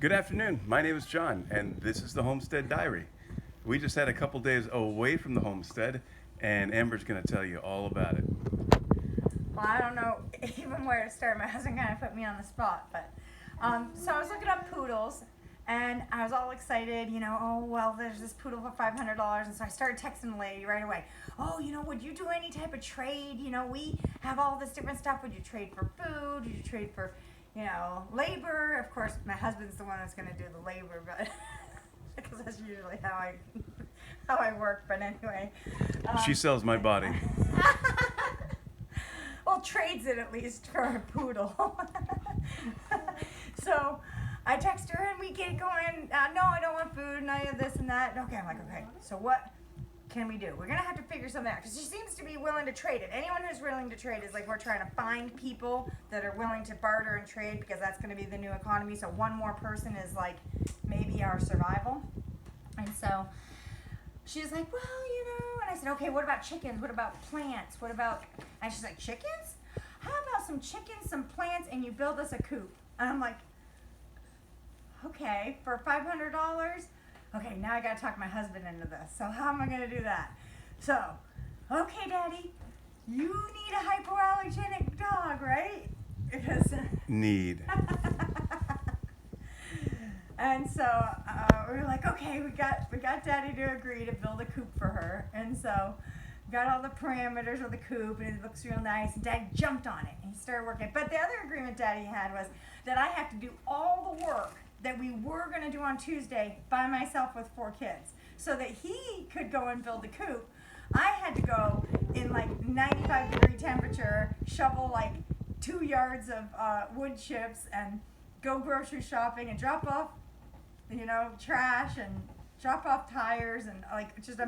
Good afternoon. My name is John, and this is the Homestead Diary. We just had a couple days away from the homestead, and Amber's going to tell you all about it. Well, I don't know even where to start. My husband kind of put me on the spot, but so I was looking up poodles, and I was all excited. Oh well, there's this poodle for $500, and so I started texting the lady right away. Oh, would you do any type of trade? We have all this different stuff. Would you trade for food? Would you trade for, labor? Of course, my husband's the one that's going to do the labor, but because that's usually how I work. But anyway, She sells my body. Well, trades it at least for a poodle. So I text her and we get going. No, I don't want food, and I have this and that. Okay, I'm like, okay, so what can we do? We're going to have to figure something out, because she seems to be willing to trade it. Anyone who's willing to trade is like, we're trying to find people that are willing to barter and trade, because that's going to be the new economy. So one more person is like maybe our survival. And so she's like, well, and I said, okay, what about chickens? What about plants? What about, and she's like, chickens? How about some chickens, some plants, and you build us a coop? And I'm like, okay, for $500? Okay, now I gotta talk my husband into this. So how am I gonna do that? So, okay, Daddy, you need a hypoallergenic dog, right? Because Need. And so we were like, okay, we got Daddy to agree to build a coop for her, and so got all the parameters of the coop, and it looks real nice. And Daddy jumped on it and he started working. But the other agreement Daddy had was that I have to do all the work that we were going to do on Tuesday by myself with 4 kids, so that he could go and build the coop. I had to go in like 95-degree temperature, shovel like 2 yards of wood chips, and go grocery shopping and drop off trash, and drop off tires, and like just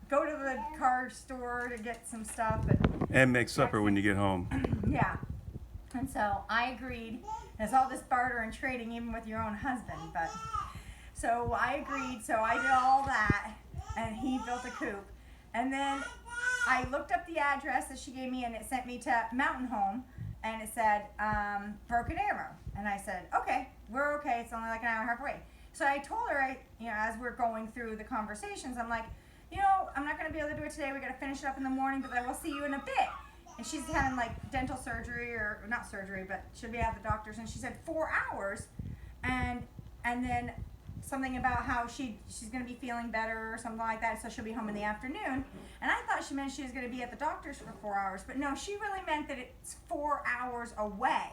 go to the car store to get some stuff, And make supper when you get home. yeah. And so I agreed. There's all this barter and trading even with your own husband, but so I agreed. So I did all that, and he built a coop. And then I looked up the address that she gave me, and it sent me to Mountain Home, and it said Broken Arrow. And I said, okay, we're okay. It's only like an hour and a half away. So I told her, as we're going through the conversations, I'm like, I'm not going to be able to do it today. We got to finish it up in the morning, but I will see you in a bit. And she's having like dental surgery, or not surgery, but she'll be at the doctor's. And she said 4 hours, and then something about how she's going to be feeling better or something like that. So she'll be home in the afternoon. And I thought she meant she was going to be at the doctor's for 4 hours, but no, she really meant that it's 4 hours away.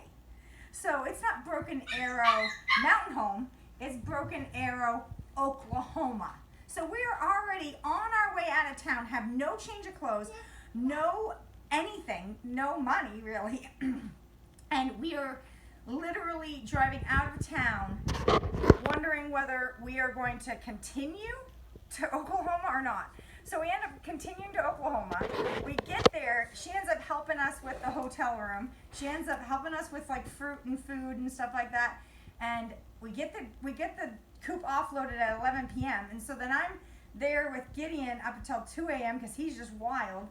So it's not Broken Arrow Mountain Home, it's Broken Arrow, Oklahoma. So we're already on our way out of town, have no change of clothes, no anything, no money really. And we are literally driving out of town, wondering whether we are going to continue to Oklahoma or not. So we end up continuing to Oklahoma. We get there. She ends up helping us with the hotel room. She ends up helping us with like fruit and food and stuff like that. And we get the coop offloaded at 11 p.m. And so then I'm there with Gideon up until 2 a.m. because he's just wild,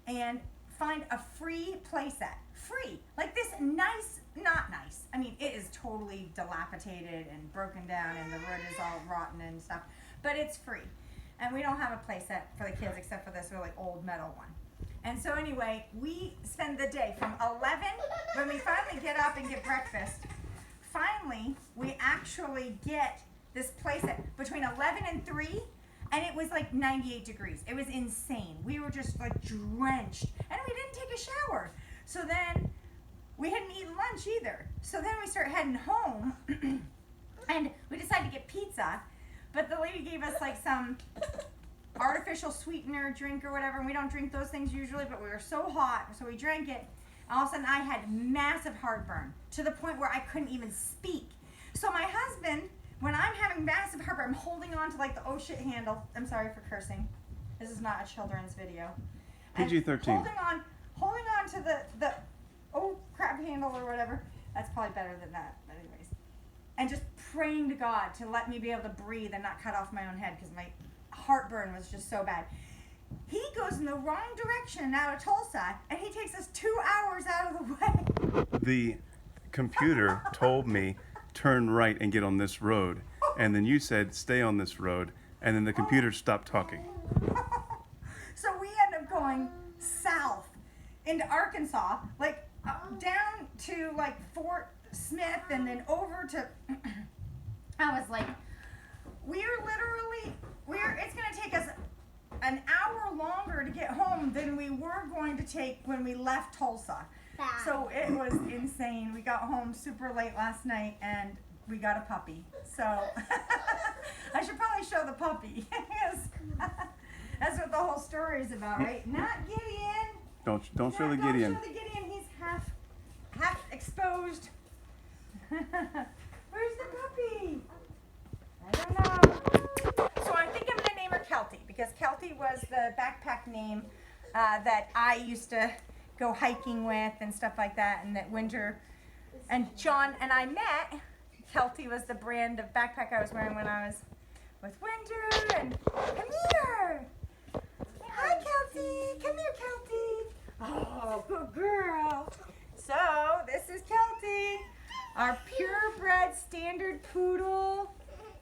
and find a free playset. Free. Like this nice, not nice. I mean, it is totally dilapidated and broken down, and the wood is all rotten and stuff. But it's free. And we don't have a playset for the kids except for this really old metal one. And so anyway, we spend the day from 11, when we finally get up and get breakfast, finally we actually get this playset between 11 and 3, and it was like 98 degrees. It was insane. We were just like drenched, and we didn't take a shower. So then we hadn't eaten lunch either. So then we start heading home, and we decided to get pizza. But the lady gave us like some artificial sweetener drink or whatever, and we don't drink those things usually, but we were so hot, so we drank it. All of a sudden I had massive heartburn, to the point where I couldn't even speak. So my husband, when I'm having massive heartburn, I'm holding on to like the oh shit handle. I'm sorry for cursing. This is not a children's video. PG-13. Holding on to the oh crap handle or whatever. That's probably better than that, but anyways. And just praying to God to let me be able to breathe and not cut off my own head, because my heartburn was just so bad. He goes in the wrong direction out of Tulsa, and he takes us 2 hours out of the way. The computer told me turn right and get on this road. And then you said, stay on this road. And then the computer stopped talking. So we end up going south into Arkansas, like down to like Fort Smith, and then over to. I was like, it's going to take us an hour longer to get home than we were going to take when we left Tulsa. So it was insane. We got home super late last night and we got a puppy. So I should probably show the puppy. That's what the whole story is about, right? Not Gideon. Don't show the Gideon. Don't show the Gideon. He's half exposed. Where's the puppy? I don't know. So I think I'm gonna name her Kelty because Kelty was the backpack name that I used to go hiking with and stuff like that, and that Winter and John and I met. Kelty was the brand of backpack I was wearing when I was with Winter. And come here. Hi, Kelty. Come here, Kelty. Oh, good girl. So this is Kelty, our purebred standard poodle.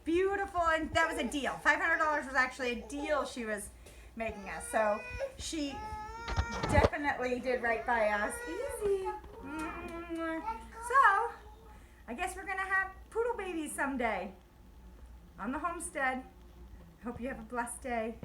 Beautiful, and that was a deal. $500 was actually a deal she was making us. So she definitely did right by us. Easy. So I guess we're gonna have poodle babies someday on the homestead. Hope you have a blessed day.